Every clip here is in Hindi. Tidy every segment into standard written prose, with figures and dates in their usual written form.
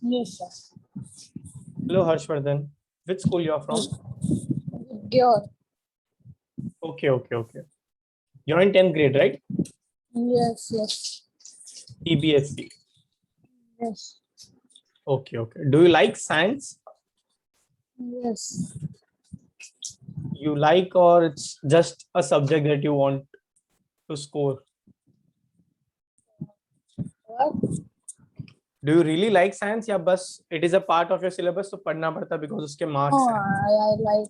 Yes, sir. Hello, Harshvardhan. Which school you are from? Pure. Okay. You're in 10th grade, right? Yes. EBSC. Yes. Okay. Do you like science? Yes. You like, or it's just a subject that you want to score? What? Do you really like science, या बस it is a part of your syllabus तो पढ़ना पड़ता because उसके marks Oh, हैं? I like.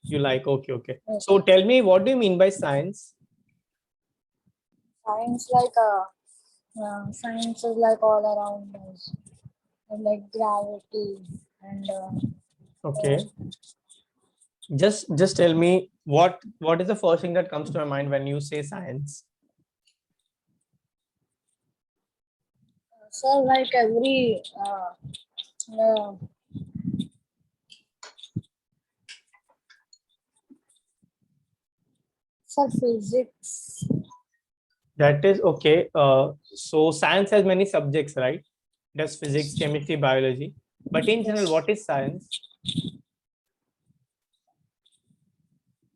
You like, okay. Yes. So tell me, what do you mean by science? Science science is like all around us, like gravity and Okay. Just tell me what is the first thing that comes to your mind when you say science? so like every uh, for physics. That is okay. So science has many subjects, right? There's physics, chemistry, biology. But in general, Yes. what is science?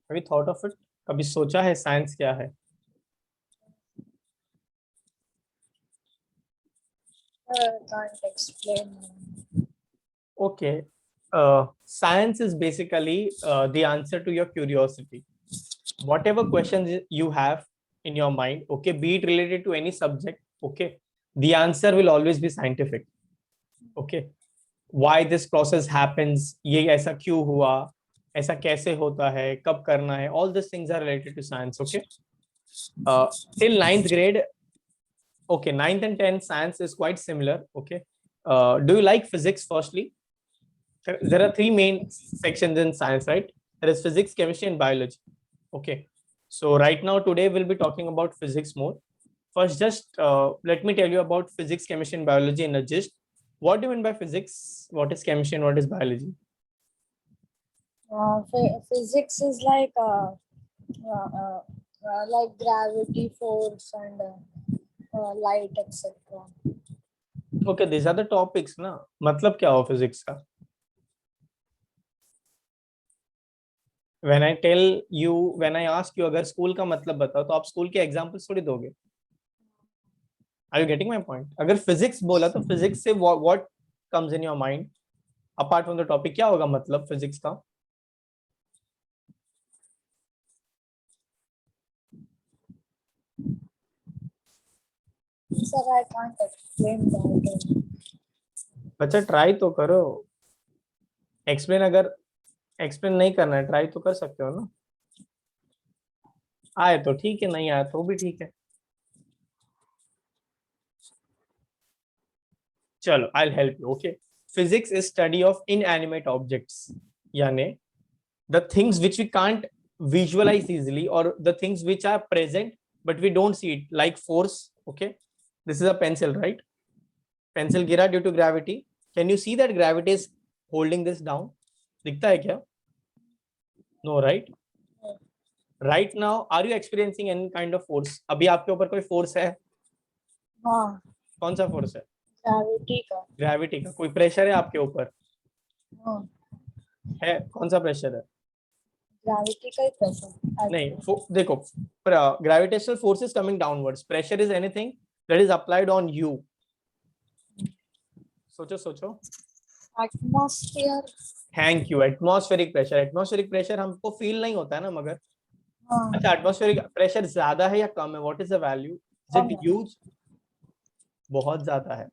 Have you thought of it? कभी सोचा है science क्या है? Can't explain. Okay. Science is basically the answer to your curiosity. Whatever questions you have in your mind, okay, be it related to any subject, okay, the answer will always be scientific. Okay. Why this process happens, ये ऐसा क्यों हुआ, ऐसा कैसे होता है, कब करना है, all these things are related to science. Okay. Till 9th grade, okay, 9th and 10th science is quite similar. Okay. Do you like physics? Firstly, there are three main sections in science, right? There is physics, chemistry, and biology. Okay. So right now, today we'll be talking about physics more. First, just let me tell you about physics, chemistry, and biology in a gist. What do you mean by physics? What is chemistry and what is biology? Physics is like gravity, force, and light, etc. Okay, these are the topics, ना? मतलब क्या हो physics का? When I tell you, when I ask you, अगर school का मतलब बताओ, तो आप school के examples थोड़ी दोगे? Are you getting my point? अगर physics बोला तो physics से what comes in your mind? Apart from the topic, क्या होगा मतलब physics का? Sir, I can't explain that. बच्चा ट्राई तो करो. एक्सप्लेन अगर एक्सप्लेन नहीं करना है, ट्राई तो कर सकते हो ना. आए तो ठीक है, नहीं आया तो भी ठीक है. चलो, I will help you. Okay. Physics is study of inanimate objects, यानी the things which we can't visualize easily, or the things which are present but we don't see it, like force. Okay, this is a pencil, right? Pencil gira due to gravity. Can you see that gravity is holding this down? दिखता है क्या? No, right? Right now, are you experiencing any kind of force? अभी आपके ऊपर कोई force है? हाँ, कौन सा force है? gravity का. Gravity का. कोई pressure है आपके ऊपर? हाँ, है? कौन सा pressure है? gravity का ही pressure. नहीं, देखो, gravitational force is coming downwards. Pressure is anything that is applied on you. सोचो. Atmosphere. Thank you. Atmospheric pressure हमको फील नहीं होता है ना, मगर हाँ, अच्छा, एटमॉस्फेरिक प्रेशर ज्यादा है या कम है? What is the value? Is it huge? बहुत ज्यादा है.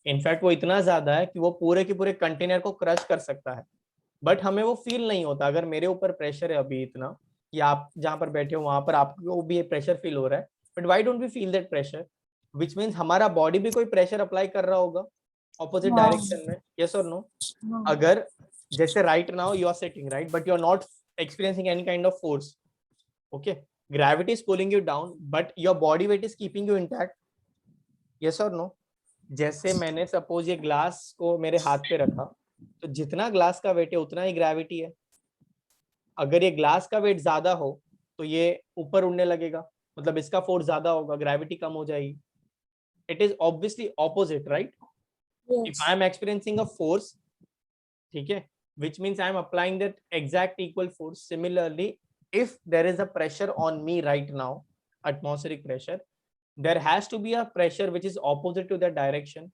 इनफैक्ट वो इतना ज्यादा है कि वो पूरे के पूरे कंटेनर को क्रश कर सकता है. बट हमें वो फील नहीं होता. अगर मेरे ऊपर प्रेशर है अभी इतना, या आप जहां पर बैठे हो वहां पर आपको भी प्रेशर फील हो रहा है, but why don't we feel that pressure? Which means हमारा बॉडी भी कोई प्रेशर अप्लाई कर रहा होगा ऑपोजिट डायरेक्शन में. यस और नो? अगर जैसे right now you are sitting, right, but you are not experiencing any kind of force. Okay, gravity is pulling you down, but your body weight is keeping you intact. Yes or no? जैसे मैंने सपोज ये ग्लास को मेरे हाथ पे रखा, तो जितना ग्लास का वेट है उतना ही ग्रेविटी है. अगर ये ग्लास का वेट ज्यादा हो तो ये ऊपर उड़ने लगेगा, मतलब इसका फोर्स ज्यादा होगा, ग्रेविटी कम हो जाएगी. It is obviously opposite, right? If Yes. I am experiencing a force, ठीक है, which means I am applying that exact equal force. Similarly, if there is a pressure on me right now, atmospheric pressure, there has to be a pressure which is opposite to that direction.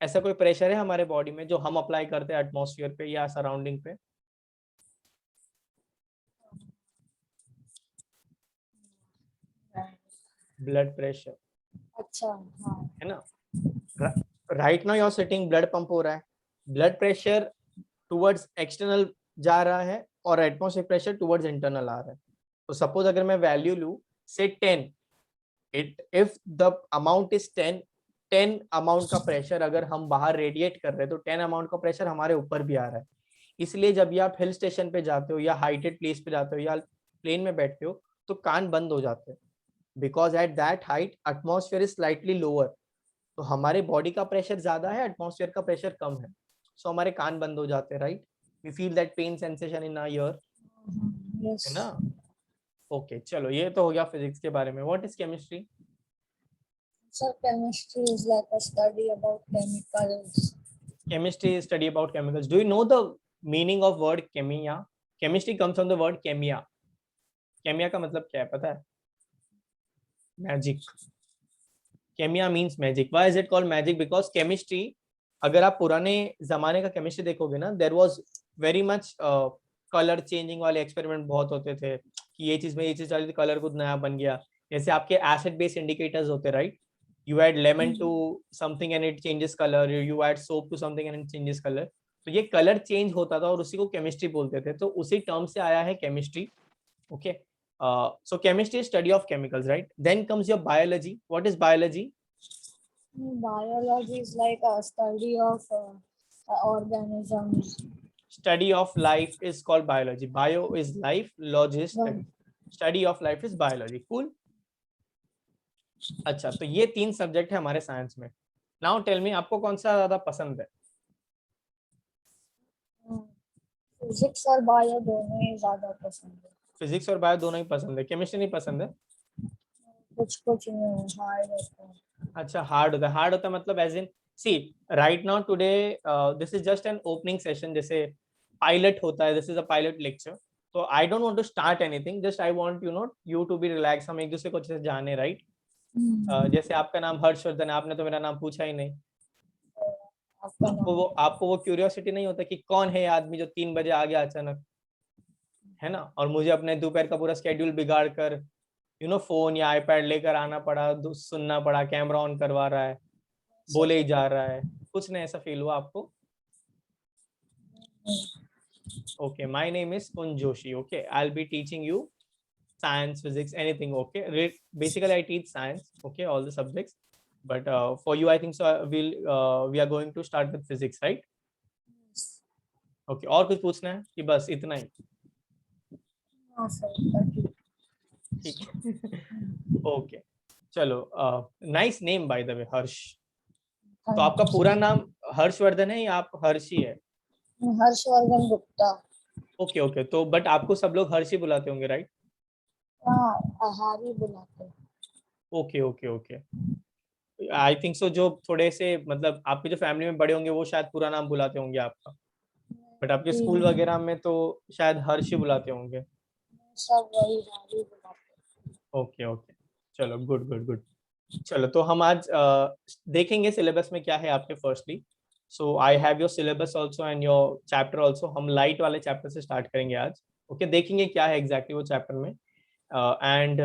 ऐसा कोई प्रेशर है हमारे बॉडी में जो हम अप्लाई करते हैं एटमॉस्फेयर पे या सराउंडिंग पे? ब्लड प्रेशर, अच्छा, हाँ. है ना? Right now you are sitting, blood pump हो रहा है, ब्लड प्रेशर टुवर्ड्स एक्सटर्नल जा रहा है और एटमॉस्फेरिक प्रेशर टुवर्ड्स इंटरनल आ रहा है. तो सपोज अगर मैं वैल्यू लूं से 10, if the amount is 10 amount का प्रेशर अगर हम बाहर रेडिएट कर रहे हैं तो 10 अमाउंट का प्रेशर हमारे ऊपर भी आ रहा है. इसलिए जब भी आप हिल स्टेशन पे जाते हो या हाइटेड प्लेस पे जाते हो या प्लेन में बैठते हो तो कान बंद हो जाते हैं, because at that height atmosphere is slightly lower. तो हमारे बॉडी का प्रेशर ज्यादा है, एटमॉस्फेयर का प्रेशर कम है, सो हमारे कान बंद हो जाते हैं, right? We feel that pain sensation in our ear, Yes. है ना? ओके, चलो ये तो हो गया फिजिक्स के बारे में. What is chemistry? Sir, chemistry is like a study about chemicals. Chemistry is study about chemicals. Do you know the meaning of word chemia? Chemistry comes from the word chemia. Chemia का मतलब क्या है पता है? Magic. Chemia means magic. Why is it called magic? Because chemistry, अगर आप पुराने जमाने का केमिस्ट्री देखोगे ना, there was very much colour changing वाले एक्सपेरिमेंट बहुत होते थे कि ये चीज में ये चीज डाली थी, कलर कुछ नया बन गया. जैसे आपके एसिड बेस इंडिकेटर्स होते, right? You add lemon to something and it changes color, you add soap to something and it changes color. तो ये कलर चेंज होता था और उसी को केमिस्ट्री बोलते थे, तो उसी टर्म से आया है chemistry. Okay, so chemistry is study of chemicals, right? Then comes your biology. What is biology? Biology is like a study of organisms. Study of life is called biology. Bio is life, log is study. Study of life is biology. Cool. अच्छा, तो ये 3 सब्जेक्ट है हमारे साइंस में. नाउ टेल मी, आपको कौन सा ज्यादा पसंद है? फिजिक्स और बायो दोनों ही ज्यादा पसंद है. फिजिक्स और बायो दोनों ही पसंद है, केमिस्ट्री नहीं पसंद है? कुछ हार्ड होता है. अच्छा, हार्ड होता है. हार्ड होता है मतलब as in, see right now today this is just an opening session. जैसे पायलट होता है, this is a pilot lecture. तो I don't want to start anything, just I want you to be relax. हम एक दूसरे को अच्छे से जाने, राइट? जैसे आपका नाम हर्षवर्धन है, आपने तो मेरा नाम पूछा ही नहीं. आपको वो क्यूरियोसिटी नहीं होता कि कौन है ये आदमी जो 3 बजे आ गया अचानक, है ना? और मुझे अपने दोपहर का पूरा स्केड्यूल बिगाड़ कर फोन या आईपैड लेकर आना पड़ा, सुनना पड़ा, कैमरा ऑन करवा रहा है, बोले ही जा रहा है. कुछ नहीं ऐसा फील हुआ आपको? Okay, my name is Kunj Joshi. Okay, I will be teaching you science, physics, anything. Okay, basically I teach science, okay, all the subjects, but for you I think so we are going to start with physics, right? Okay, और कुछ पूछना है कि बस इतना ही? ठीक. ओके, चलो. Nice name by the way, Harsh. तो आपका पूरा नाम हर्षवर्धन है या आप हर्षी है? हर्षवर्धन गुप्ता. ओके ओके, तो बट आपको सब लोग हर्षी बुलाते होंगे, राइट? हारी बुलाते हैं. ओके ओके ओके, आई थिंक सो जो थोड़े से मतलब आपके जो फैमिली में बड़े होंगे वो शायद पूरा नाम बुलाते होंगे आपका, बट आपके स्कूल वगैरह में तो शायद हर्षी बुलाते होंगे. सब वही हारी बुलाते हैं. ओके ओके, चलो, गुड गुड गुड. चलो, तो हम आज देखेंगे सिलेबस में क्या है आपके. Firstly, so I have your syllabus also and your chapter also. हम लाइट वाले चैप्टर से स्टार्ट करेंगे आज. ओके, देखेंगे क्या है एग्जैक्टली वो चैप्टर में. And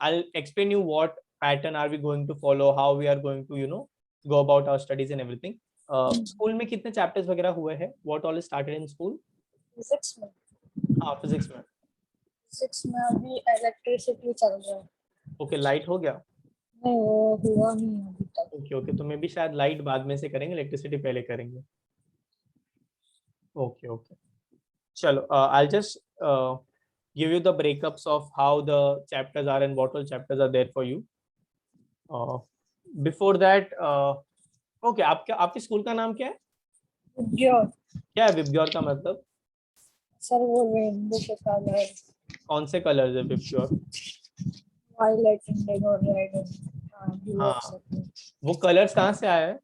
I'll explain you what pattern are we going to follow, how we are going to go about our studies and everything. School में कितने चैप्टर्स वगैरह हुए हैं? What all is started in school? Physics में. हाँ, फिजिक्स में. फिजिक्स में अभी इलेक्ट्रिसिटी चल रहा है. ओके, लाइट हो गया? नहीं, वो हुआ नहीं अभी तक. ओके ओके, तो मे बी शायद लाइट बाद में से करेंगे, इलेक्ट्रिसिटी पहले करेंगे. ओके ओके, चलो. I'll just give you the breakups of how the chapters are and what all chapters are there for you. Before that, okay, आपके स्कूल का नाम क्या है? विब्ग्योर. क्या है विब्ग्योर का मतलब? सर वो रेनबो के कलर. कौन से कलर्स है VIBGYOR? Violet, indigo, red, blue. हाँ, वो कलर्स कहाँ से आया है?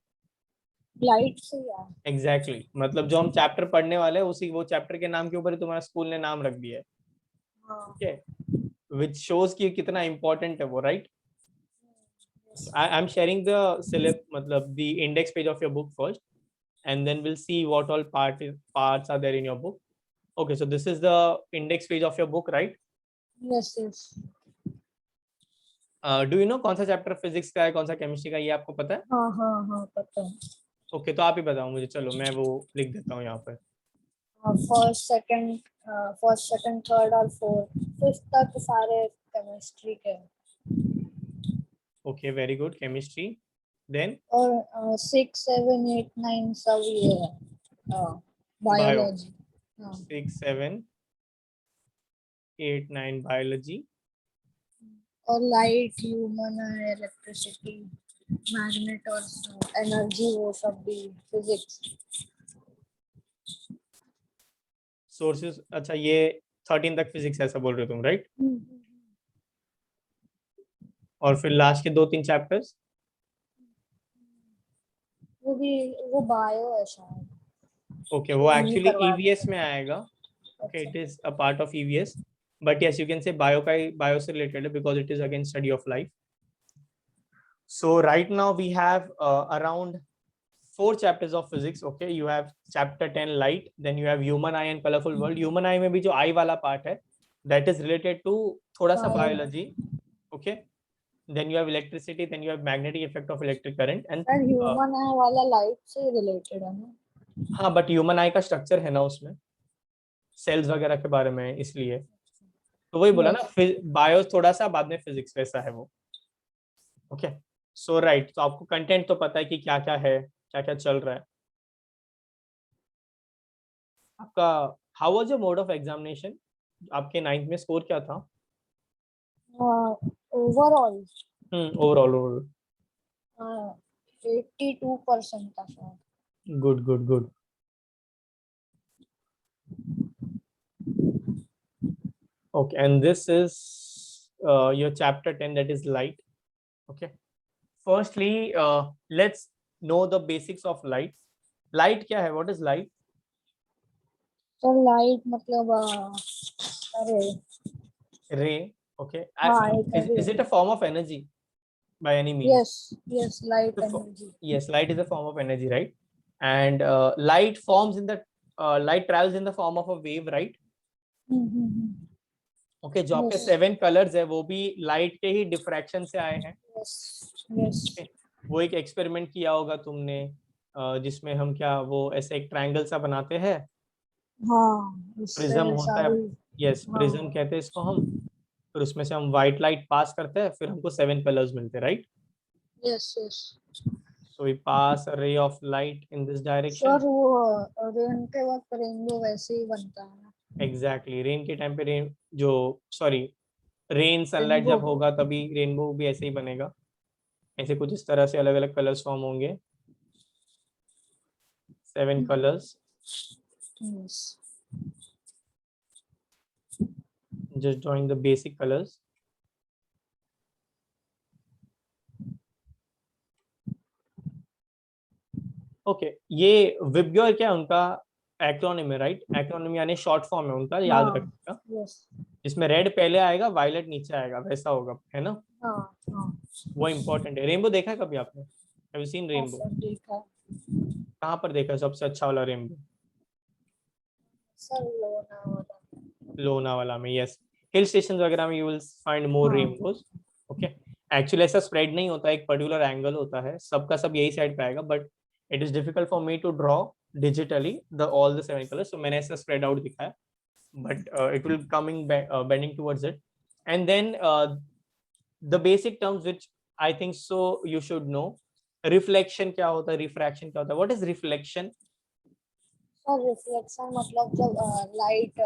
लाइट से यार। एग्जैक्टली मतलब जो हम चैप्टर पढ़ने वाले हैं उसी वो चैप्टर के नाम के ऊपर ही तुम्हारा स्कूल ने नाम रख दिया है. हाँ। ओके, विच शोज कि कितना इंपॉर्टेंट है वो, right? I'm sharing the matlab the index page of your book first, and then we'll see what all parts are there in your book. Okay, so this is the index page of your book, right? Yes, yes. Do you know कौन सा चैप्टर फिजिक्स का है, कौन सा केमिस्ट्री का, ये आपको पता है? हाँ हाँ हाँ पता है। ओके, तो आप ही बताओ मुझे, चलो मैं वो लिख देता हूँ यहाँ पर. फर्स्ट सेकंड थर्ड और फोर्थ फिफ्थ तक सारे केमिस्ट्री के। Okay, very good, chemistry. Then और 6 7 8 9 सब ये है बायो. बायोलॉजी। हाँ 6 7 8 9 बायोलॉजी. और लाइट ह्यूमन है इलेक्ट्रिसिटी मैग्नेट और एनर्जी वो सब भी फिजिक्स। सोर्सेज, अच्छा ये 13 तक फिजिक्स ऐसा बोल रहे हो तुम, राइट? और फिर लास्ट के 2-3 चैप्टर्स वो भी वो बायो है शायद। ओके, वो हम नहीं एक्चुअली करवाते। ईवीएस में आएगा. Okay, it is a part of EVS, but yes you can say bio का बायो से रिलेटेड है because it is again study of life. So right now we have around 4 chapters of physics. Okay, you have chapter 10 light, then you have human eye and colorful world. Human eye में भी जो eye वाला part है that is related to थोड़ा सा biology. Okay, then you have electricity, then you have magnetic effect of electric current and sir human है वाला लाइट से रिलेटेड है ना? हाँ, बट ह्यूमन आई का स्ट्रक्चर है ना उसमें, सेल्स वगैरह के बारे में, इसलिए तो वही बोला ना, बायो थोड़ा सा बाद में फिजिक्स वैसा है वो. ओके, सो राइट, तो आपको कंटेंट तो पता है कि क्या क्या है, क्या क्या चल रहा है आपका. How was your mode of examination? आपके 9th में स्कोर क्या था? Overall overall. 82% था शायद। Good good good. Okay, and this is your chapter 10, that is light. Okay, firstly let's know the basics of light. Light क्या है? What is light? तो लाइट मतलब अरे Ray. Okay, हाँ एक is it a form of energy by any means? Yes light The energy. yes, light is a form of energy, right? And light forms in the light travels in the form of a wave, right? Okay, जो आपके 7 कलर्स है वो भी लाइट के ही डिफ्रैक्शन से आए हैं. यस वो एक एक्सपेरिमेंट किया होगा तुमने जिसमें हम क्या वो ऐसे एक ट्रायंगल सा बनाते हैं, हाँ प्रिज्म इससे होता है. सारी। यस, हाँ प्रिज्म कहते हैं इसको हम. फिर उसमें से हम व्हाइट लाइट पास करते हैं, फिर हमको 7 कलर्स मिलते हैं, right? Yes yes. So we pass a ray of light in this direction. Sir वो रेन के वक्त रेनबो वैसे ही बनता है ना? एग्जैक्टली, रेन के टाइम पे रेन जो सॉरी रेन सनलाइट रेनबो। जब होगा तभी रेनबो भी ऐसे ही बनेगा. ऐसे कुछ इस तरह से अलग अलग कलर्स फॉर्म होंगे, 7 colours. Yes Just drawing the basic colors. Okay, ये विबग्योर क्या है उनका एक्रोनिम है, राइट? एक्रोनिम यानी शॉर्ट फॉर्म है उनका, याद हाँ रखिएगा. यस जिसमें रेड पहले आएगा, वायलेट नीचे आएगा, वैसा होगा, है ना? हाँ हाँ वो इम्पोर्टेंट है. रेनबो देखा है कभी आपने? Have you seen rainbow? Sir देखा है। कहाँ पर देखा है सबसे अच्छा वाला रेनबो? सर लोनावाला। लोनावाला में, यस. हिल स्टेशन वगैरह में यू विल फाइंड मोर हाँ रेनबोज. ओके, एक्चुअली ऐसा स्प्रेड नहीं होता, एक पर्टिकुलर एंगल होता है, सबका सब यही साइड पे आएगा, but it is difficult for me to draw digitally the all the 7 colors, so मैंने ऐसा spread out दिखा है, but it will coming bending towards it. And then the basic terms which I think so you should know. Reflection क्या होता है, refraction क्या होता है? What is reflection? Sir reflection मतलब जब लाइट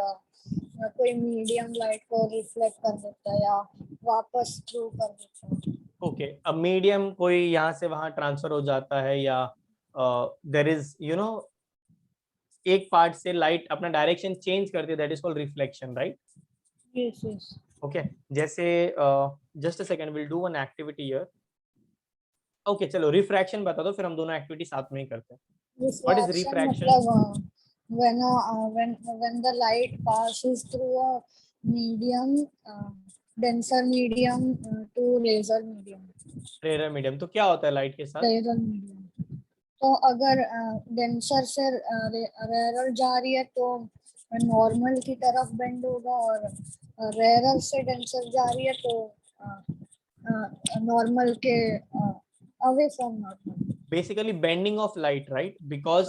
कोई मीडियम लाइट को रिफ्लेक्ट कर देता है या वापस थ्रू कर देता है। Okay, a medium कोई यहाँ से वहाँ ट्रांसफर हो जाता है, या there is you know एक पार्ट से लाइट अपना डायरेक्शन चेंज करती है, that is called reflection, right? Yes yes okay, जैसे just a second, will do one activity here. Okay चलो रिफ्रैक्शन बता दो, फिर हम दोनों एक्टिविटी साथ में ही करते हैं. What is Refraction refraction? मतलब when the light passes through a medium, denser medium to laser medium. Rare medium, तो क्या होता है लाइट के साथ? Laser medium. तो अगर डेंसर से रेयर जा रही है तो नॉर्मल की तरफ बेंड होगा, और रेयर से डेंसर जा रही है तो नॉर्मल के away from normal. Basically bending of light, right? Because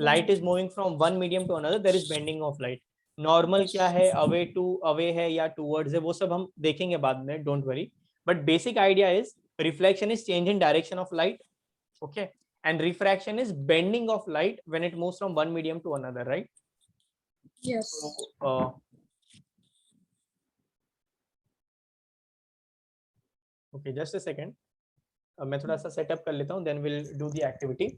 light is moving from one medium to another, there is bending of light. Normal क्या है, अवे टू अवे है या टूवर्ड्स है, वो सब हम देखेंगे बाद में, don't worry. But basic idea is reflection is change in direction of light, okay, and refraction is bending of light when it moves from one medium to another, right? Yes. Okay just a second, मैं थोड़ा सा सेटअप कर लेता हूँ, then will do the activity.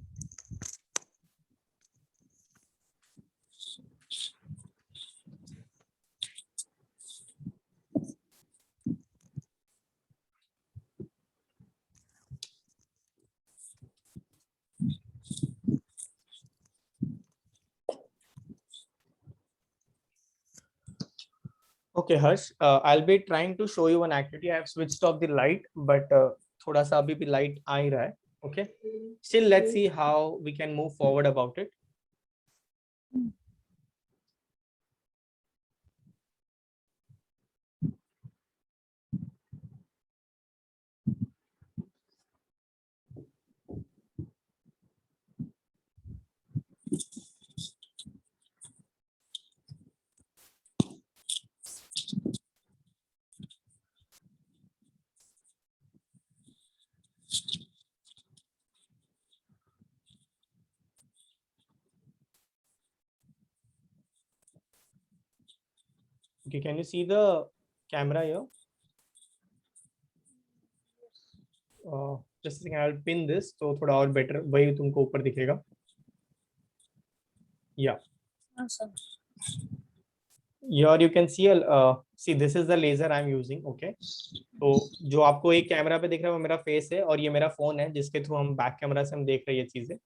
Okay, Harsh, I'll be trying to show you an activity. I have switched off the light, but थोड़ा सा अभी भी light आ ही रहा है. Okay, still let's see how we can move forward about it. Okay, can you see the camera here? Just a second, I'll pin this तो थोड़ा और better वही तुमको ऊपर दिखेगा. Yeah. Awesome. Here you can see see this is the laser I'm using. Okay, तो जो आपको एक कैमरा पे दिख रहा है वो मेरा फेस है, और ये मेरा फोन है जिसके थ्रू हम बैक कैमरा से हम देख रहे हैं ये चीजें.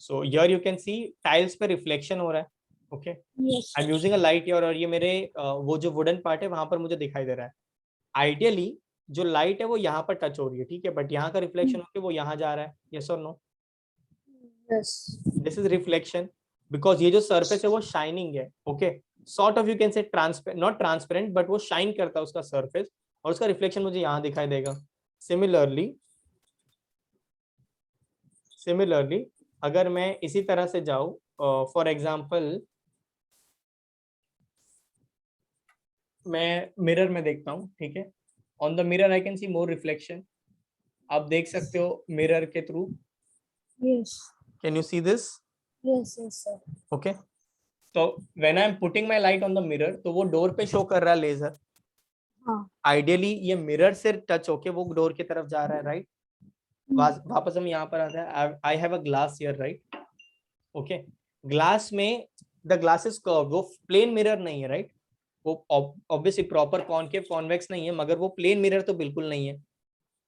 So here you can see tiles पे रिफ्लेक्शन हो रहा है. Okay, I am using a light here, और ये मेरे वो जो वुडन पार्ट है वहां पर मुझे दिखाई दे रहा है. आइडियली जो लाइट है वो यहाँ पर टच हो रही है, ठीक है, बट यहाँ का रिफ्लेक्शन होकर वो यहाँ जा रहा है. यस और no? Yes. This is reflection, because ये जो सरफेस है वो शाइनिंग है. Okay, sort of you can say transparent, not transparent, but वो शाइन करता है उसका सरफेस, और उसका रिफ्लेक्शन मुझे यहाँ दिखाई देगा. सिमिलरली अगर मैं इसी तरह से जाऊं, फॉर एग्जाम्पल मैं मिरर में देखता हूँ, ठीक है, on the mirror I can see more reflection. आप देख सकते हो मिरर के through. Yes. Can you see this? Yes, yes, sir. Okay, तो when I am putting my light on the mirror तो वो डोर पे शो कर रहा है लेजर. हाँ. आइडियली ये मिरर से टच होके वो डोर की तरफ जा रहा है, राइट? वापस हम यहाँ पर आते हैं. I have a glass here, right? Okay, glass में द ग्लास इज कर्व, वो प्लेन मिरर नहीं है, राइट? वो ऑब्वियसली प्रॉपर कॉनकेव कॉन्वेक्स नहीं है, मगर वो प्लेन मिरर तो बिल्कुल नहीं है.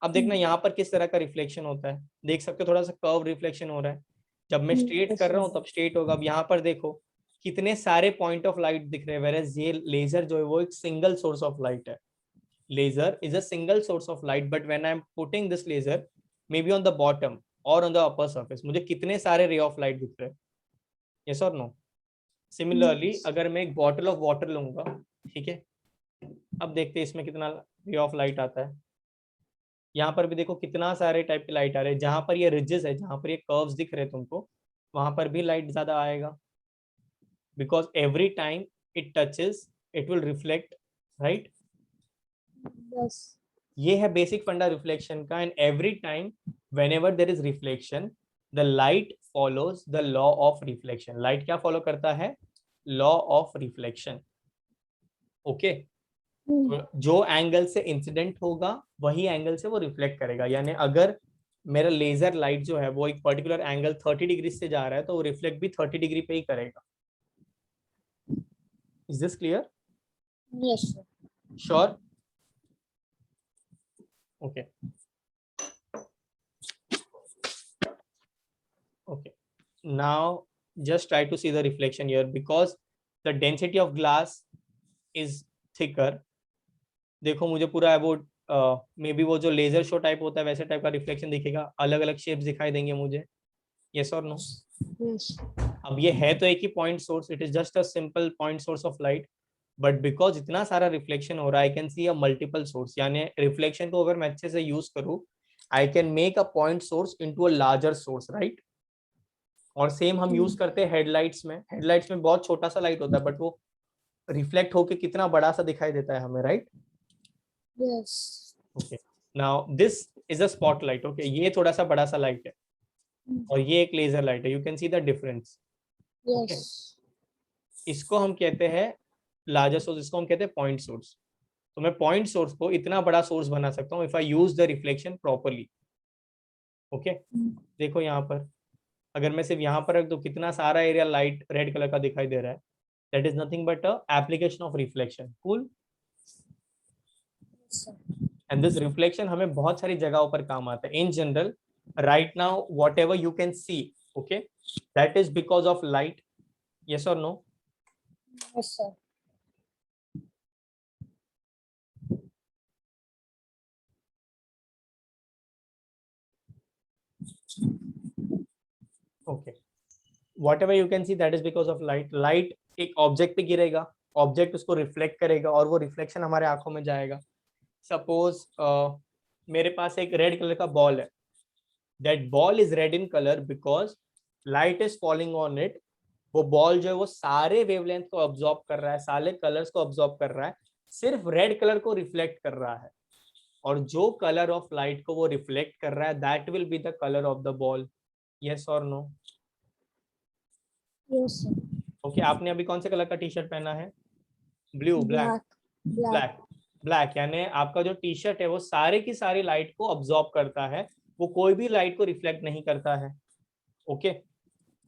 अब देखना यहाँ पर किस तरह का रिफ्लेक्शन होता है. देख सकते हो थोड़ा सा कर्व रिफ्लेक्शन हो रहा है. जब मैं स्ट्रेट कर रहा हूँ तब स्ट्रेट होगा. अब यहाँ पर देखो कितने सारे पॉइंट ऑफ लाइट दिख रहे हैं, वेरएज ये लेजर जो है वो एक सिंगल सोर्स ऑफ लाइट है. Laser is a single source of light, but when I am putting this laser maybe on the bottom और ऑन द अपर सरफेस, मुझे कितने सारे रे ऑफ लाइट दिख रहे हैं. यस और नो? सिमिलरली अगर मैं एक बॉटल ऑफ वाटर लूंगा, ठीक है, अब देखते हैं इसमें कितना रे ऑफ लाइट आता है. यहाँ पर भी देखो कितना सारे टाइप के लाइट आ रहे हैं. जहां पर ये रिजेस है, जहां पर ये कर्व्स दिख रहे हैं तुमको, वहां पर भी लाइट ज्यादा आएगा, because every time it touches it will reflect, right? Yes. ये है बेसिक फंडा रिफ्लेक्शन का. And every time whenever there is reflection the light follows the law of reflection. Light क्या फॉलो करता है? Law of reflection. ओके, जो एंगल से इंसिडेंट होगा वही एंगल से वो रिफ्लेक्ट करेगा. यानी अगर मेरा लेजर लाइट जो है वो एक पर्टिकुलर एंगल 30 डिग्री से जा रहा है तो वो रिफ्लेक्ट भी 30 डिग्री पे ही करेगा. Is this clear? Yes, sir. Sure? Okay, now just try to see the reflection here because the density of glass is thicker. देखो मुझे पूरा अबाउट मे बी वो जो लेजर शो टाइप होता है वैसे टाइप का रिफ्लेक्शन दिखेगा, अलग अलग शेप्स दिखाई देंगे मुझे. यस और नो? Yes. अब ये है तो एक ही point source, it is just a simple point source of light, but because इतना सारा रिफ्लेक्शन हो रहा है I can see a multiple source. यानी रिफ्लेक्शन को अगर मैं अच्छे से यूज करूं I can make a point source into a larger source, right? और सेम हम यूज करते हैं हेडलाइट्स में. हेडलाइट्स में बहुत छोटा सा लाइट होता है बट वो रिफ्लेक्ट होके कितना बड़ा सा दिखाई देता है हमें, right? Yes. Okay, now this is a spotlight. Okay, ये थोड़ा सा बड़ा सा लाइट है और ये एक लेजर लाइट है. You can see the difference. Yes. इसको हम कहते हैं लार्जर सोर्स, इसको हम कहते हैं पॉइंट सोर्स. तो मैं पॉइंट सोर्स को इतना बड़ा सोर्स बना सकता हूँ if I use the reflection properly. Okay, देखो यहाँ पर अगर मैं सिर्फ यहाँ पर रख दूं कितना सारा एरिया लाइट रेड कलर का दिखाई दे रहा है. That is nothing but a application of reflection. Cool. Yes, sir. And this reflection हमें बहुत सारी जगहों पर काम आता है. In general right now whatever you can see, okay, that is because of light. Yes और no? Yes, sir. Okay, whatever you can see that is because of light. Light एक ऑब्जेक्ट पे गिरेगा, ऑब्जेक्ट उसको रिफ्लेक्ट करेगा और वो रिफ्लेक्शन हमारे आंखों में जाएगा. सपोज मेरे पास एक रेड कलर का बॉल है. That ball is red in colour because light is falling on it. वो बॉल जो है वो सारे वेवलेंथ को अब्सॉर्ब कर रहा है, सारे कलर्स को अब्सॉर्ब कर रहा है, सिर्फ रेड कलर को रिफ्लेक्ट कर रहा है. और जो कलर ऑफ लाइट को वो रिफ्लेक्ट कर रहा है that will be the colour of the ball. Yes और नो? Yes, sir. ओके, आपने अभी कौन से कलर का टी शर्ट पहना है? Blue, black? Black. Black. Black. Black यानी आपका जो टी शर्ट है वो सारे की सारी लाइट को अब्सॉर्ब करता है, वो कोई भी लाइट को रिफ्लेक्ट नहीं करता है. ओके,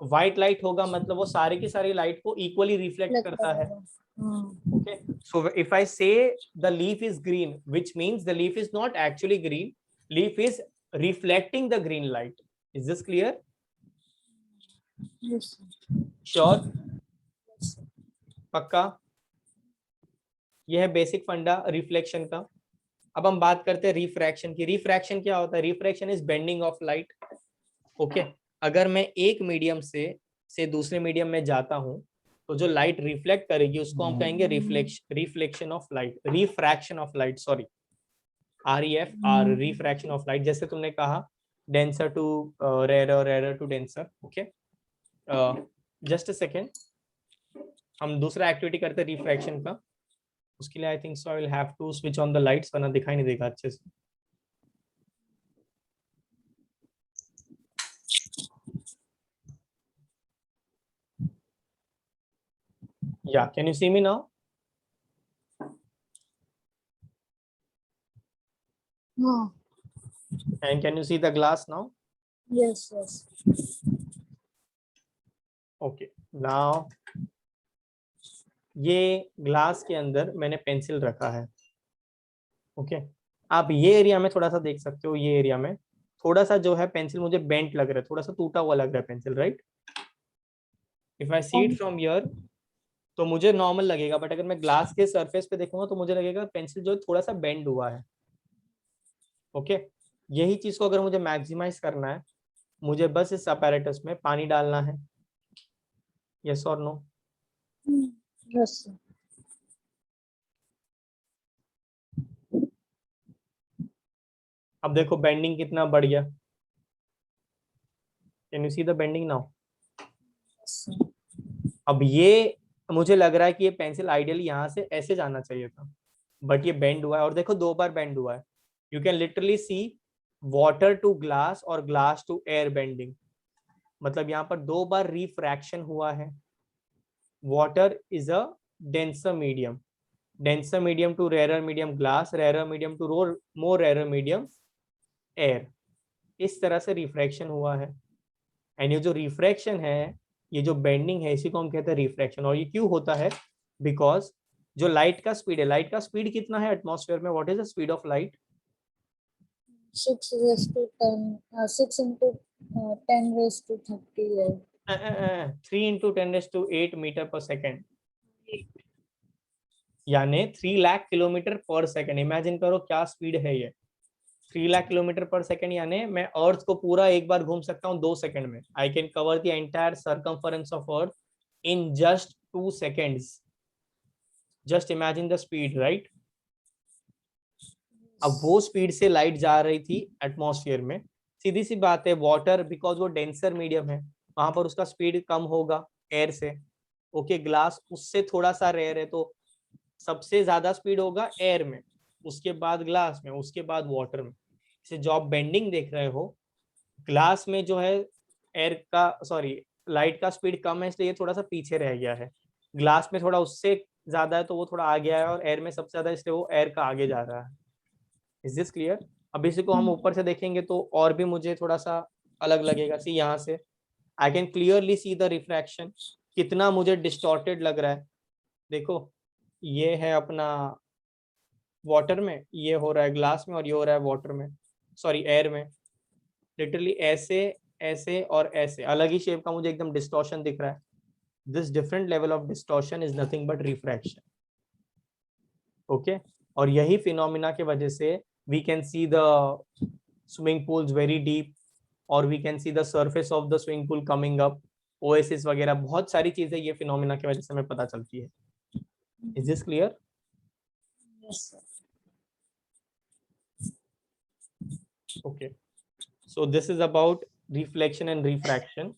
व्हाइट लाइट होगा मतलब वो सारे की सारी लाइट को इक्वली रिफ्लेक्ट Black करता है. color. हाँ. Okay, so if I say the leaf is green, which means the leaf is not actually green, leaf is reflecting the green light. Is this clear? Yes, sir. Sure? Yes, sir. पक्का? यह है बेसिक फंडा रिफ्लेक्शन का. अब हम बात करते हैं रिफ्रैक्शन की. रिफ्रैक्शन क्या होता है? Refraction is bending of light. Okay, अगर मैं एक मीडियम से दूसरे मीडियम में जाता हूं तो जो लाइट रिफ्लेक्ट करेगी उसको हम कहेंगे reflection of light, refraction of light, sorry, REFR, refraction of light. जैसे तुमने कहा denser to rare, rare to denser. Okay, just a second, हम दूसरा एक्टिविटी करते हैं रिफ्रैक्शन का. उसके लिए I think so I will have to switch on the lights वरना दिखाई नहीं देगा अच्छे से. Yeah can you see me now? हाँ. And can you see the glass now? Yes, yes. Okay, now ये ग्लास के अंदर मैंने पेंसिल रखा है. ओके, आप ये एरिया में थोड़ा सा देख सकते हो. ये एरिया में थोड़ा सा जो है पेंसिल मुझे बेंट लग रहा है, थोड़ा सा टूटा हुआ लग रहा है pencil, right? If I see it from here तो मुझे नॉर्मल लगेगा, बट अगर मैं ग्लास के सरफेस पे देखूंगा तो मुझे लगेगा पेंसिल जो थोड़ा सा बेंड हुआ है. ओके, यही चीज को अगर मुझे मैक्सिमाइज करना है मुझे बस इस अपैरेटस में पानी डालना है. यस और नो? Yes, sir. अब देखो बेंडिंग कितना बढ़ गया. Can you see the bending now? Yes, sir. अब ये मुझे लग रहा है कि ये पेंसिल आइडियली यहाँ से ऐसे जाना चाहिए था, बट ये बेंड हुआ है. और देखो 2 बार बेंड हुआ है. You can literally see water to glass और ग्लास टू एयर बेंडिंग. मतलब यहाँ पर 2 बार रिफ्रैक्शन हुआ है. Water is a denser medium, denser medium to rarer medium glass, rarer medium to more rarer medium air. इस तरह से रिफ्रैक्शन हुआ है. एंड ये जो रिफ्रैक्शन है, ये जो बेंडिंग है, इसी को हम कहते हैं रिफ्रैक्शन. और ये क्यों होता है? बिकॉज जो लाइट का स्पीड है, लाइट का स्पीड कितना है एटमॉस्फेयर में? What is the speed of light? 6 raised to 10. 6 into 10 raised to 38. 3 into 10⁸ metre पर सेकेंड, यानी 3 लाख किलोमीटर पर सेकेंड। इमेजिन करो क्या स्पीड है ये, 3 लाख किलोमीटर पर सेकेंड, यानी मैं अर्थ को पूरा एक बार घूम सकता हूँ 2 सेकंड में। I can cover the entire circumference of earth in just 2 seconds। Just imagine the speed, right. अब वो स्पीड से लाइट जा रही थी एटमॉस्फेयर में। सीधी सी बात है, वाटर बिकॉज वो डेंसर मीडियम है, वहां पर उसका स्पीड कम होगा एयर से। ओके, ग्लास उससे थोड़ा सा रेयर है, तो सबसे ज्यादा स्पीड होगा एयर में, उसके बाद ग्लास में, उसके बाद वाटर में। जैसे जो आप बेंडिंग देख रहे हो, ग्लास में जो है एयर का, सॉरी, लाइट का स्पीड कम है, इसलिए ये थोड़ा सा पीछे रह गया है। ग्लास में थोड़ा उससे ज्यादा है तो वो थोड़ा आ गया है, और एयर में सबसे ज्यादा इसलिए वो एयर का आगे जा रहा है। Is this clear? अब इसी को हम ऊपर से देखेंगे तो और भी मुझे थोड़ा सा अलग लगेगा। सी यहाँ से I can clearly see the refraction, कितना मुझे डिस्टॉर्टेड लग रहा है। देखो, ये है अपना वाटर में, ये हो रहा है ग्लास में, और ये हो रहा है वाटर में, सॉरी एयर में। लिटरली ऐसे ऐसे और ऐसे अलग ही शेप का मुझे एकदम डिस्टॉर्शन दिख रहा है। This different level of distortion is nothing but refraction. Okay, और यही फिनोमिना की वजह से we can see the swimming pools very deep, और we can see the surface of the swimming pool coming up, oasis वगैरह, बहुत सारी चीजें ये फिनोमिना की वजह से हमें पता चलती है। Is this clear? Yes, sir. Okay, so this is about reflection and refraction.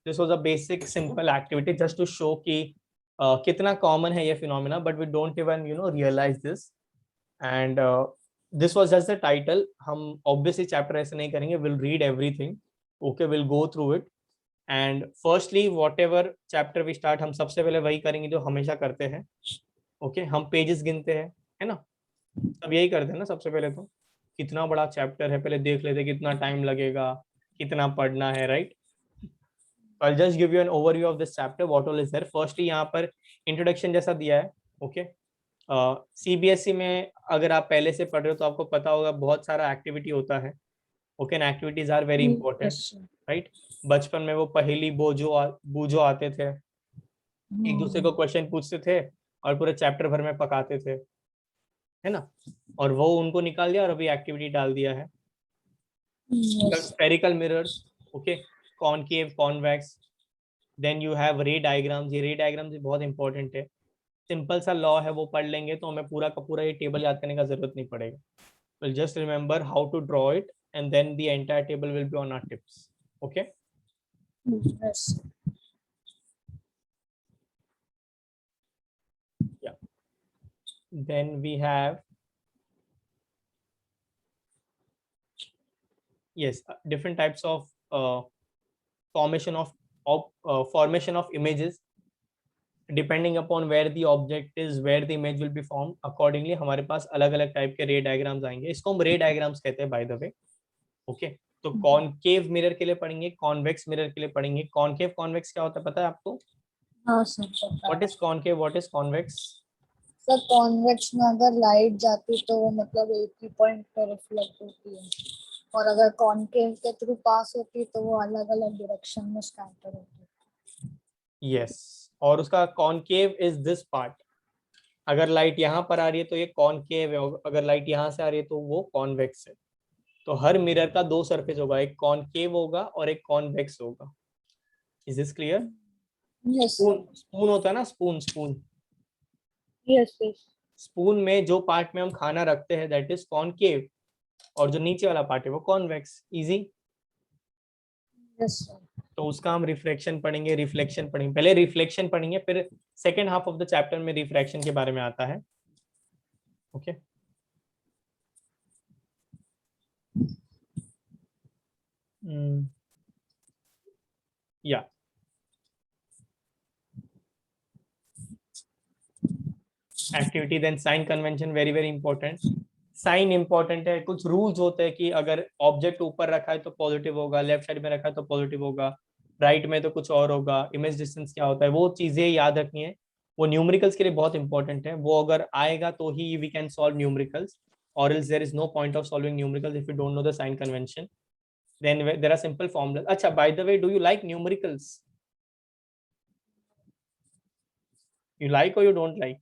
This was a basic simple activity just to show कि कितना common है ये phenomena, but we don't even realize this. And this was just the title. हम obviously chapter ऐसे नहीं करेंगे, we'll read everything. Okay, we'll go through it. And firstly, whatever chapter we start, हम सबसे पहले वही करेंगे जो हमेशा करते हैं। Okay, हम pages गिनते हैं, है ना? सब यही करते हैं ना सबसे पहले। तो कितना बड़ा चैप्टर है, पहले देख लेते कितना टाइम लगेगा, कितना पढ़ना है, right? I'll just give you an overview of this chapter, what all is there. Firstly, यहाँ पर इंट्रोडक्शन जैसा दिया है। ओके, सीबीएसई में अगर आप पहले से पढ़ रहे हो तो आपको पता होगा बहुत सारा एक्टिविटी होता है। Okay, and activities are very important, Yes, sir. Right? बचपन में वो पहेली बूझो आते थे, एक दूसरे को क्वेश्चन पूछते थे और पूरे चैप्टर भर में पकाते थे, है ना? और वो उनको निकाल दिया और अभी एक्टिविटी डाल दिया है। Yes. Spherical mirrors, okay, concave, convex, then you have ray diagrams. ये रे डायग्राम्स बहुत इंपॉर्टेंट है। सिंपल सा लॉ है, वो पढ़ लेंगे तो हमें पूरा का पूरा ये टेबल याद करने का जरूरत नहीं पड़ेगा। Will just remember how to draw it and then the entire table will be on our tips. Okay, Yes. yeah, then we have yes, different types of formation of images depending upon where the object is, where the image will be formed, accordingly हमारे पास अलग अलग टाइप के रे डायग्राम्स आएंगे। इसको हम रे डायग्राम्स कहते हैं, बाय द वे। ओके, तो कॉनकेव मिरर के लिए पढ़ेंगे, कॉन्वेक्स मिरर के लिए पढ़ेंगे। कॉनकेव कॉन्वेक्स क्या होता है पता है आपको? हाँ सर, पता व्हाट है। Is concave, what is convex? Sir convex में अगर लाइट जाती तो वो मतलब एक ही पॉइंट पे रिफ्लेक्ट होती है, और अगर कॉनकेव के थ्रू पास होती तो वो अलग अलग डायरेक्शन में स्कैटर होती है। यस, और उसका कॉनकेव इज दिस पार्ट। अगर लाइट यहाँ पर आ रही है तो ये कॉनकेव है, अगर लाइट यहाँ से आ रही है तो वो कॉन्वेक्स है। तो हर मिरर का दो सरफेस होगा, एक कॉनकेव होगा और एक कॉन्वेक्स होगा। Is this clear? Yes spoon, spoon होता है ना, spoon, spoon, yes yes spoon में जो पार्ट में हम खाना रखते हैं दैट इज कॉनकेव, और जो नीचे वाला पार्ट है वो कॉन्वेक्स। इजी? Yes sir. तो उसका हम रिफ्लेक्शन पढ़ेंगे, रिफ्लेक्शन पढ़ेंगे। पहले रिफ्लेक्शन पढ़ेंगे, फिर second half of the chapter में रिफ्रैक्शन के बारे में आता है। ओके, या activity, then sign convention, very very important. Sign important है, कुछ रूल्स होते हैं कि अगर ऑब्जेक्ट ऊपर रखा है तो पॉजिटिव होगा, लेफ्ट साइड में रखा है तो पॉजिटिव होगा, राइट में तो कुछ और होगा, इमेज डिस्टेंस क्या होता है, वो चीजें याद रखनी है। वो न्यूमेरिकल्स के लिए बहुत इंपॉर्टेंट है, वो अगर आएगा तो ही वी कैन सॉल्व न्यूमेरिकल्स, और else there is no point of solving numericals if you don't know the sign convention. then there are simple formulas. Acha, by the way, do you like numericals? You like or you don't like?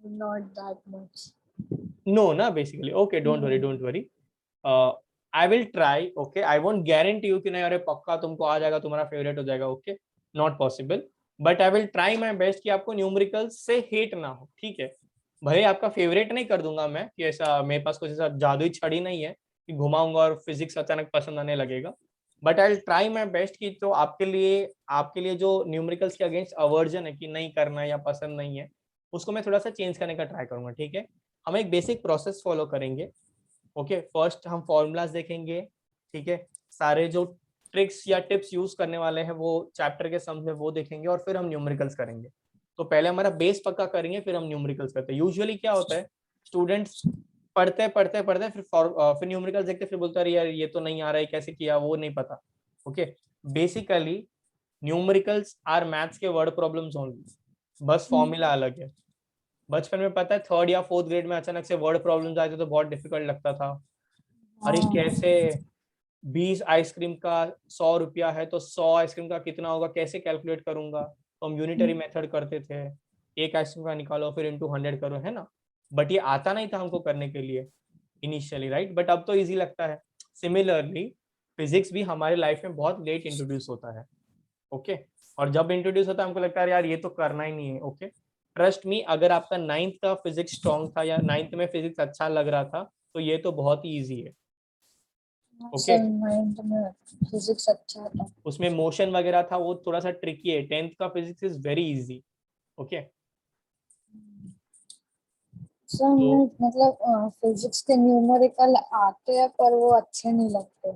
Not that much. No, na, basically. Okay, don't worry, don't worry. I will try. Okay, I won't guarantee you कि नहीं अरे पक्का तुमको आ जाएगा, तुम्हारा फेवरेट हो जाएगा. Okay, not possible. But I will try my best कि आपको न्यूमेरिकल्स से हेट ना हो. ठीक है, भले आपका फेवरेट नहीं कर दूंगा मैं, कि ऐसा मेरे पास कुछ ऐसा जादुई छड़ी नहीं है कि घुमाऊंगा और फिजिक्स अचानक पसंद आने लगेगा. But I will try my best कि तो आपके लिए जो न्यूमेरिकल्स के अगेंस्ट अवर्जन है कि नहीं करना या पसंद नहीं है, उसको मैं थोड़ा सा चेंज करने का ट्राई करूंगा. ठीक है, हम एक बेसिक प्रोसेस फॉलो करेंगे. ओके, फर्स्ट हम फॉर्मूलाज देखेंगे. ठीक है, सारे जो ट्रिक्स या टिप्स यूज करने वाले हैं वो चैप्टर के सम्स में वो देखेंगे, और फिर हम न्यूमेरिकल्स करेंगे. तो पहले हमारा बेस पक्का करेंगे, फिर हम न्यूमेरिकल्स करते हैं. यूजुअली क्या होता है, स्टूडेंट्स पढ़ते फिर न्यूमेरिकल्स देखते फिर बोलते हैं यार ये तो नहीं आ रहा है, कैसे किया, वो नहीं पता. Okay, basically numericals are maths के वर्ड प्रॉब्लम्स ओनली, बस फॉर्मूला अलग है. बचपन में पता है 3rd या 4th ग्रेड में अचानक से वर्ड प्रॉब्लम्स आए थे तो बहुत डिफिकल्ट लगता था. अरे कैसे 20 आइसक्रीम का 100 रुपया है तो 100 आइसक्रीम का कितना होगा, कैसे कैलकुलेट करूंगा. तो हम यूनिटरी मेथड करते थे, एक आइसक्रीम का निकालो फिर इंटू 100 करो, है ना. बट ये आता नहीं था हमको करने के लिए इनिशियली, राइट. बट अब तो इजी लगता है. सिमिलरली फिजिक्स भी हमारे लाइफ में बहुत लेट इंट्रोड्यूस होता है. ओके, और जब इंट्रोड्यूस होता है हमको लगता है यार ये तो करना ही नहीं है. ओके, ट्रस्ट मी, अगर आपका 9th का फिजिक्स स्ट्रॉन्ग था या 9th में फिजिक्स अच्छा लग रहा था तो ये तो बहुत ही ईजी है. ओके, 9th में फिजिक्स अच्छा था. उसमें मोशन वगैरह था, वो थोड़ा सा ट्रिकी है. 10th का physics is very easy. Okay, sir तो मतलब फिजिक्स के न्यूमेरिकल आते हैं पर वो अच्छे नहीं लगते.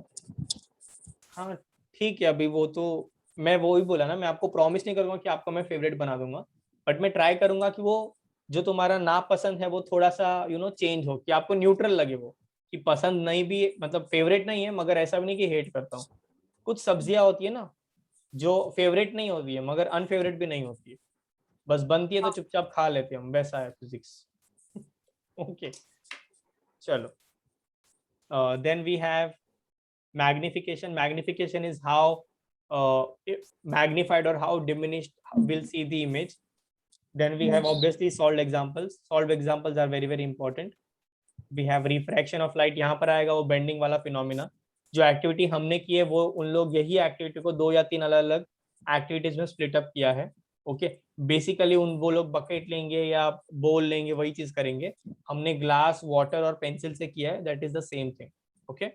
हाँ ठीक है, अभी वो तो मैं वो ही बोला ना, मैं आपको प्रॉमिस नहीं करूंगा कि आपको मैं फेवरेट बना दूंगा. बट मैं ट्राई करूंगा कि वो जो तुम्हारा नापसंद है वो थोड़ा सा चेंज हो, कि आपको न्यूट्रल लगे वो, कि पसंद नहीं भी मतलब फेवरेट नहीं है मगर ऐसा भी नहीं कि हेट करता हूँ. कुछ सब्जियां होती है ना जो फेवरेट नहीं होती है मगर अनफेवरेट भी नहीं होती है, बस बनती है तो चुपचाप खा लेते हैं हम, वैसा है फिजिक्स. ओके, चलो. Then we have magnification is how magnified or how diminished we'll see the image. Then we have obviously solved examples are very very important. We have refraction of light, यहाँ पर आएगा वो बेंडिंग वाला फिनोमिना. जो एक्टिविटी हमने की है वो उन लोग यही एक्टिविटी को 2 या 3 अलग अलग एक्टिविटीज में स्प्लिट अप किया है. ओके, बेसिकली वो लोग बकेट लेंगे या बोल लेंगे, वही चीज करेंगे. हमने ग्लास, वाटर और पेंसिल से किया है, that is the same thing. Okay,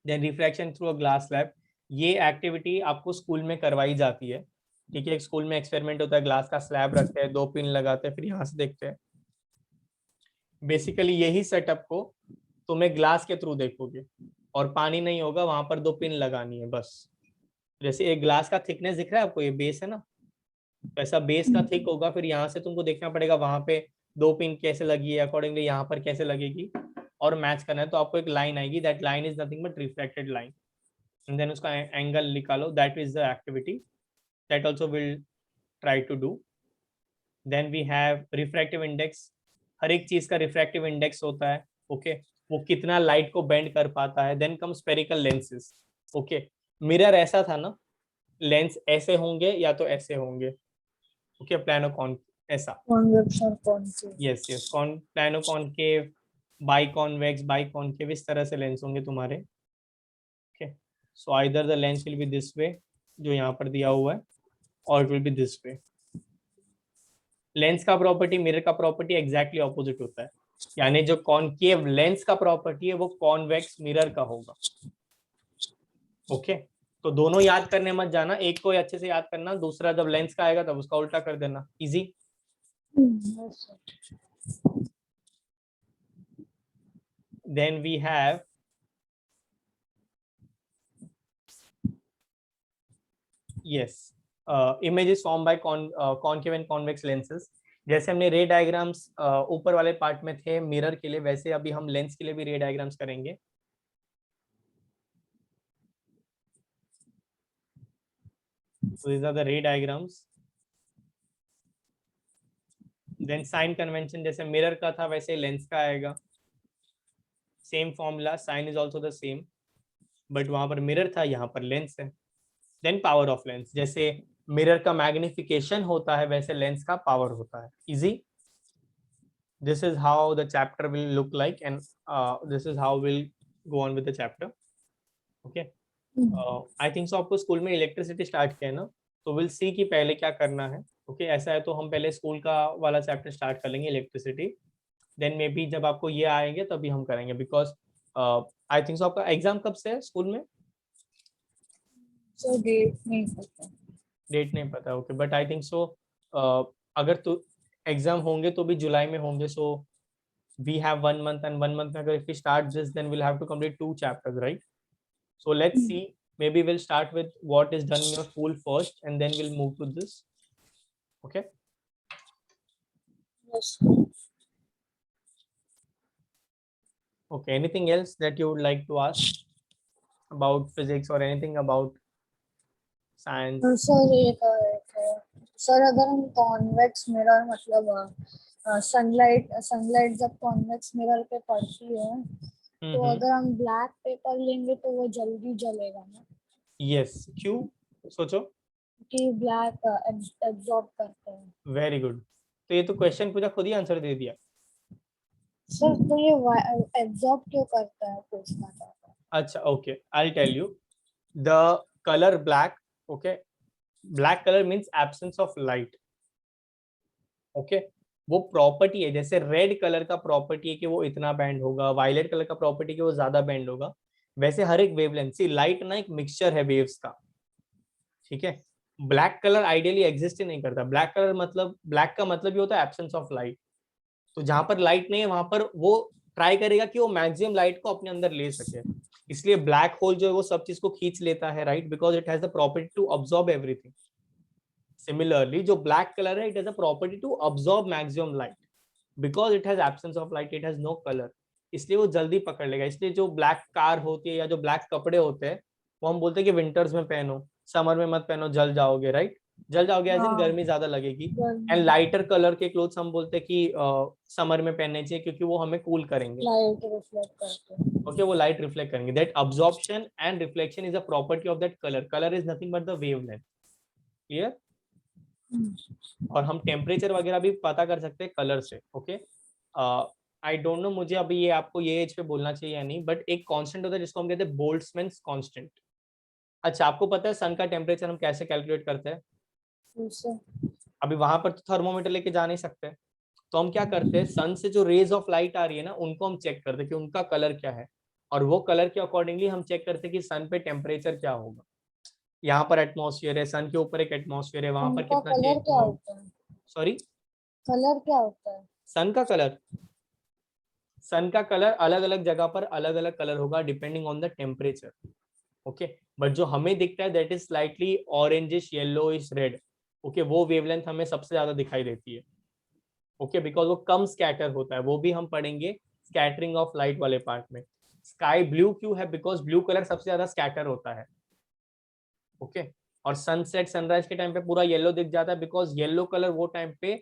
then refraction through a glass slab. ये एक्टिविटी आपको स्कूल में करवाई जाती है. ठीक है, एक स्कूल में एक्सपेरिमेंट होता है, ग्लास का स्लैब रखते हैं, 2 पिन लगाते हैं, फिर यहाँ से देखते हैं. बेसिकली यही सेटअप को तुम्हें ग्लास के थ्रू देखोगे, और पानी नहीं होगा, वहां पर 2 पिन लगानी है बस. जैसे एक ग्लास का थिकनेस दिख रहा है आपको, ये बेस है ना, वैसा बेस का थिक होगा, फिर यहाँ से तुमको देखना पड़ेगा वहां पे 2 पिन कैसे लगी है, अकॉर्डिंगली यहाँ पर कैसे लगेगी, और मैच करना है. तो आपको एक लाइन आएगी, that line is nothing but reflected line, and then उसका एंगल निकालो, that is the activity that also will try to do. Then we have refractive index. हर एक चीज का रिफ्रैक्टिव इंडेक्स होता है. ओके, वो कितना लाइट को बेंड कर पाता है. Then come spherical lenses. Okay, mirror ऐसा था ना, लेंस ऐसे होंगे या तो ऐसे होंगे. ओके, प्लानो कॉन ऐसा. कॉन्वेक्स और concave. Yes yes, con plano concave, bi convex, bi concave, इस तरह से लेंस होंगे तुम्हारे. Okay, so either the lens will be this way जो यहाँ पर दिया हुआ है, और it will be this way. Lens का प्रॉपर्टी मिरर का प्रॉपर्टी एग्जैक्टली ऑपोजिट होता है. यानी जो कॉनकेव लेंस का प्रॉपर्टी है वो कॉन्वेक्स मिरर का होगा. ओके, तो दोनों याद करने मत जाना, एक को अच्छे से याद करना, दूसरा जब लेंस का आएगा तब उसका उल्टा कर देना. Easy. Then we have yes images formed by concave and convex lenses. जैसे हमने रे डायग्राम्स ऊपर वाले पार्ट में थे मिरर के लिए, वैसे अभी हम लेंस के लिए भी रे डायग्राम्स करेंगे. So these are the ray diagrams. Then sign convention जैसे मिरर का था वैसे लेंस का आएगा, same formula, sign is also the same, but वहां पर मिरर था, यहाँ पर लेंस है। देन पावर ऑफ लेंस, जैसे मिरर का मैग्निफिकेशन होता है वैसे लेंस का पावर होता है। Easy, this is how the chapter will look like, and this is how we'll go on with the chapter. Okay. I think so आपको स्कूल में इलेक्ट्रिसिटी स्टार्ट किया है ना, तो विल सी कि पहले क्या करना है। ओके ऐसा है तो हम पहले स्कूल का वाला चैप्टर स्टार्ट कर लेंगे इलेक्ट्रिसिटी, देन मे बी जब आपको ये आएंगे तभी हम करेंगे, बिकॉज आई थिंक सो आपका एग्जाम कब से है स्कूल में? सो डेट नहीं पता। डेट नहीं पता, ओके, बट आई थिंक सो अगर तो एग्जाम होंगे तो भी जुलाई में होंगे, सो we have 1 month, and 1 month ago if we start this then we'll have to complete 2 chapters, right? So let's see, maybe we'll start with what is done in your school first and then we'll move to this. Okay, Yes. okay, anything else that you would like to ask about physics or anything about science? Sir एक सर अगर हम कॉन्वेक्स मिरर मतलब सनलाइट जब कॉन्वेक्स मिरर पे पड़ती है तो अगर हम ब्लैक पेपर लेंगे तो वो जल्दी जलेगा ना? yes, क्यों? सोचो। कि ब्लैक एब्जॉर्ब करते हैं। वेरी गुड, तो ये तो क्वेश्चन पूछा खुद ही आंसर दे दिया। सर तो ये एब्जॉर्ब क्यों करता है पूछना चाहता हूँ। अच्छा, okay, I tell you, the colour black, okay, black colour means absence of light. Okay, वो प्रॉपर्टी है, जैसे रेड कलर का प्रॉपर्टी है कि वो इतना बैंड होगा, वायलेट कलर का प्रॉपर्टी कि वो ज्यादा बैंड होगा, वैसे हर एक वेवलेंथ, सी लाइट ना एक मिक्सचर है वेव्स का, ठीक है। ब्लैक कलर आइडियली एग्जिस्ट ही नहीं करता, ब्लैक कलर मतलब, ब्लैक का मतलब ये होता है एब्सेंस ऑफ लाइट, तो जहां पर लाइट नहीं है वहां पर वो ट्राई करेगा कि वो मैक्सिमम लाइट को अपने अंदर ले सके, इसलिए ब्लैक होल जो है वो सब चीज को खींच लेता है, right, because it has the property to absorb everything. Similarly, जो black color है, it has a property to absorb maximum light. Because it has absence of light, it has no color. इसलिए वो जल्दी पकड़ लेगा, इसलिए जो ब्लैक कार होती है या जो ब्लैक कपड़े होते हैं वो हम बोलते हैं कि विंटर्स में पहनो, समर में मत पहनो, जल जाओगे, राइट, जल जाओगे एज इन गर्मी ज्यादा लगेगी। एंड लाइटर कलर के क्लोथ्स हम बोलते हैं कि समर में पहनने चाहिए क्योंकि वो हमें कूल करेंगे, लाइट रिफ्लेक्ट करते हैं। ओके, वो लाइट रिफ्लेक्ट करेंगे। That absorption and reflection is a property of that colour, colour is nothing but the wavelength. Clear? और हम टेम्परेचर वगैरह भी पता कर सकते हैं कलर से। ओके, आई डोंट नो मुझे अभी ये आपको ये एज पे बोलना चाहिए या नहीं, बट एक कांस्टेंट होता है जिसको हम कहते हैं बोल्ट्जमैन्स कांस्टेंट। अच्छा, आपको पता है सन का टेम्परेचर हम कैसे कैलकुलेट करते हैं? अभी वहां पर तो थर्मोमीटर लेके जा नहीं सकते, तो हम क्या करते हैं, सन से जो रेज ऑफ लाइट आ रही है ना उनको हम चेक करते हैं कि उनका कलर क्या है, और वो कलर के अकॉर्डिंगली हम चेक करते हैं कि सन पे टेम्परेचर क्या होगा। यहाँ पर एटमॉस्फेयर है, सन के ऊपर एक एटमॉस्फेयर है, वहां पर उनका कितना कलर चेंज क्या होगा। होता है? सॉरी, कलर क्या होता है? सन का कलर, सन का कलर अलग अलग जगह पर अलग अलग कलर होगा depending on the temperature. Okay, but जो हमें दिखता है that is slightly orangish yellowish red. Okay, वो वेवलेंथ हमें सबसे ज्यादा दिखाई देती है। ओके, बिकॉज वो कम स्कैटर होता है, वो भी हम पढ़ेंगे स्कैटरिंग ऑफ लाइट वाले पार्ट में। स्काई ब्लू क्यों है? बिकॉज ब्लू कलर सबसे ज्यादा स्कैटर होता है। ओके, और सनसेट सनराइज के टाइम पे पूरा येलो दिख जाता है, बिकॉज येलो कलर वो टाइम पे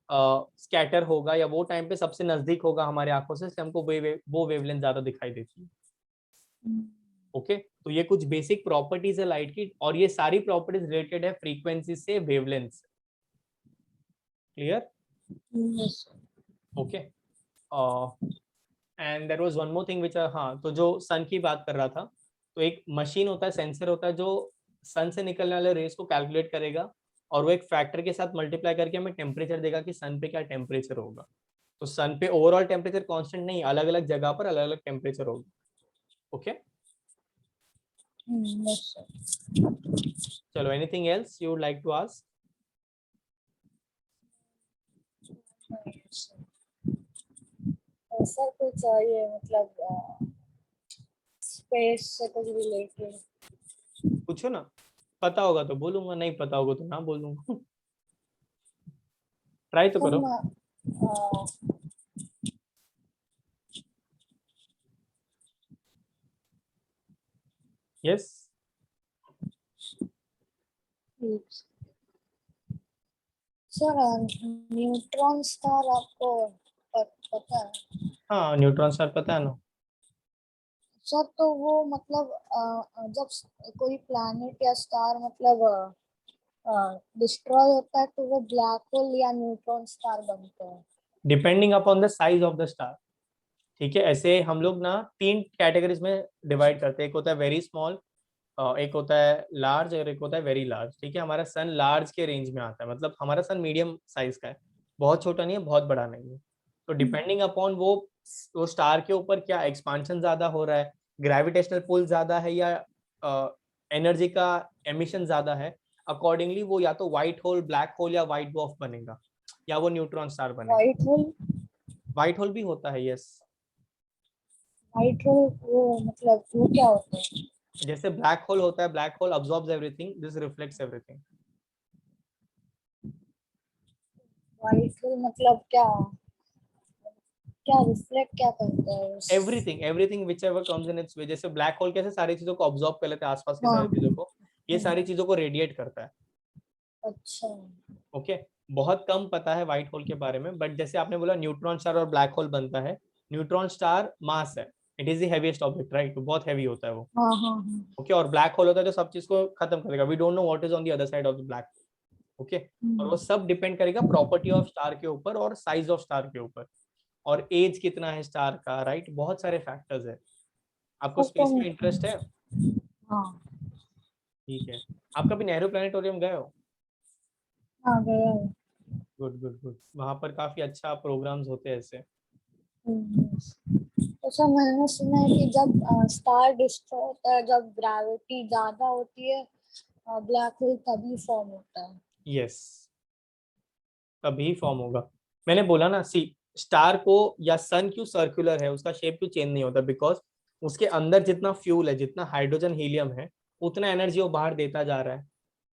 स्कैटर होगा या वो टाइम पे सबसे नजदीक होगा हमारे आंखों से, हमको वो वेवलेंथ ज्यादा दिखाई देती है। ओके, तो ये कुछ बेसिक प्रॉपर्टीज है लाइट की, और ये सारी प्रॉपर्टीज रिलेटेड है फ्रीक्वेंसी से, वेवलेंथ से। Clear? Okay, and there was one more thing which, हाँ, तो जो सन की बात कर रहा था, तो एक मशीन होता है, सेंसर होता है, जो सन से निकलने वाले रेस को कैलकुलेट करेगा, और वो एक फैक्टर के साथ मल्टीप्लाई करके हमें टेम्परेचर देगा कि सन पे क्या टेम्परेचर होगा। तो सन पे ओवरऑल टेम्परेचर कांस्टेंट नहीं, अलग अलग जगह पर अलग अलग टेम्परेचर होगा। ओके, चलो, anything else you would like to ask? ऐसा कुछ ये मतलब स्पेस से कुछ रिलेटेड। पूछो ना, पता होगा तो बोलूंगा, नहीं पता होगा तो ना बोलूंगा। ट्राई तो करो। यस, सर न्यूट्रॉन स्टार आपको पता है? हाँ, न्यूट्रॉन स्टार पता है ना। सर तो वो मतलब जब कोई प्लैनेट या स्टार मतलब डिस्ट्रॉय होता है तो वो ब्लैक होल या न्यूट्रॉन स्टार बनते हैं। Depending upon the size of the star. ठीक है, ऐसे हम लोग ना 3 कैटेगरीज में डिवाइड करते हैं। एक होता है वेरी स्मॉल, एक होता है लार्ज और एक होता है वेरी लार्ज। ठीक है, हमारा सन लार्ज के रेंज में आता है, मतलब हमारा सन मीडियम साइज का है, बहुत छोटा नहीं है बहुत बड़ा नहीं है। तो डिपेंडिंग अपॉन वो स्टार के ऊपर क्या एक्सपांशन ज्यादा हो रहा है, ग्रेविटेशनल पुल ज्यादा है या एनर्जी का एमिशन ज्यादा है, अकॉर्डिंगली वो या तो व्हाइट होल, ब्लैक होल या व्हाइट डॉर्फ बनेगा, या वो न्यूट्रॉन स्टार बनेगा। White hole? व्हाइट होल भी होता है, यस। व्हाइट होल वो मतलब वो क्या होता है? जैसे ब्लैक होल होता है, black hole absorbs everything, this reflects everything. White hole मतलब क्या क्या रिफ्लेक्ट क्या करता है everything everything whichever comes in its way. जैसे ब्लैक होल कैसे सारी चीजों को ऑब्जॉर्व कर लेता है, आसपास की हाँ। सारी चीजों को, ये सारी चीजों को रेडिएट करता है। अच्छा। ओके, बहुत कम पता है व्हाइट होल के बारे में, बट जैसे आपने बोला न्यूट्रॉन स्टार और ब्लैक होल बनता है। न्यूट्रॉन स्टार मास है, it is the heaviest object, right, तो बहुत हैवी होता है वो। हाँ हाँ हाँ। ओके, और ब्लैक होल होता है जो सब चीज को खत्म करेगा, we don't know what is on the other side of the black. Okay, और वो सब डिपेंड करेगा प्रॉपर्टी ऑफ स्टार के ऊपर और साइज ऑफ स्टार के ऊपर, और एज कितना है स्टार का, राइट, बहुत सारे फैक्टर्स है। आपको वो तो स्पेस में इंटरेस्ट है? हाँ। ठीक है, आप कभी नेहरू प्लानिटोरियम गए हो? हाँ गया है। गुड गुड गुड, वहां पर काफी अच्छा प्रोग्राम्स होते हैं ऐसे। तो सर मैंने सुना है कि जब स्टार डिस्ट्रॉय होता है, जब ग्रेविटी ज्यादा होती है ब्लैक होल तभी फॉर्म होता है। यस, तभी फॉर्म होगा। मैंने बोला ना, सी, स्टार को या सन क्यों सर्कुलर है, उसका शेप क्यों चेंज नहीं होता, बिकॉज उसके अंदर जितना फ्यूल है, जितना हाइड्रोजन हीलियम है, उतना एनर्जी वो बाहर देता जा रहा है,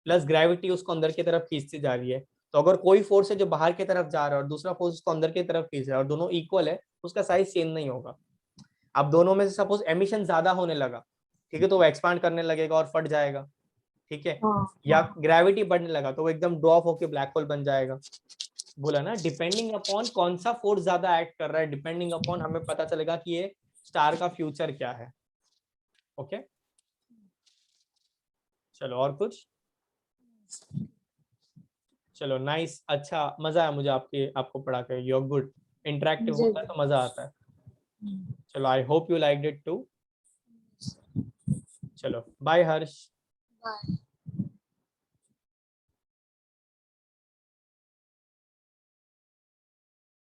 प्लस ग्रेविटी उसको अंदर की तरफ खींचती जा रही है। तो अगर कोई फोर्स है जो बाहर की तरफ जा रहा है और दूसरा फोर्स उसको अंदर की तरफ खींच रहा है और दोनों इक्वल है, उसका साइज चेंज नहीं होगा। अब दोनों में से सपोज एमिशन ज्यादा होने लगा, ठीक है, तो वो एक्सपांड करने लगेगा और फट जाएगा। ठीक है, हाँ या हाँ। ग्रेविटी बढ़ने लगा तो वो एकदम ड्रॉप होके ब्लैक होल बन जाएगा। बोला ना, डिपेंडिंग अपॉन कौन सा फोर्स ज्यादा एक्ट कर रहा है, डिपेंडिंग अपॉन हमें पता चलेगा कि ये स्टार का फ्यूचर क्या है। ओके, चलो और कुछ। चलो नाइस, अच्छा, मजा आया मुझे आपको पढ़ा कर, यू आर गुड, इंटरेक्टिव मुझे होता है भी। तो मजा आता है। चलो, I hope you liked it too. चलो बाय हर्ष। बाय।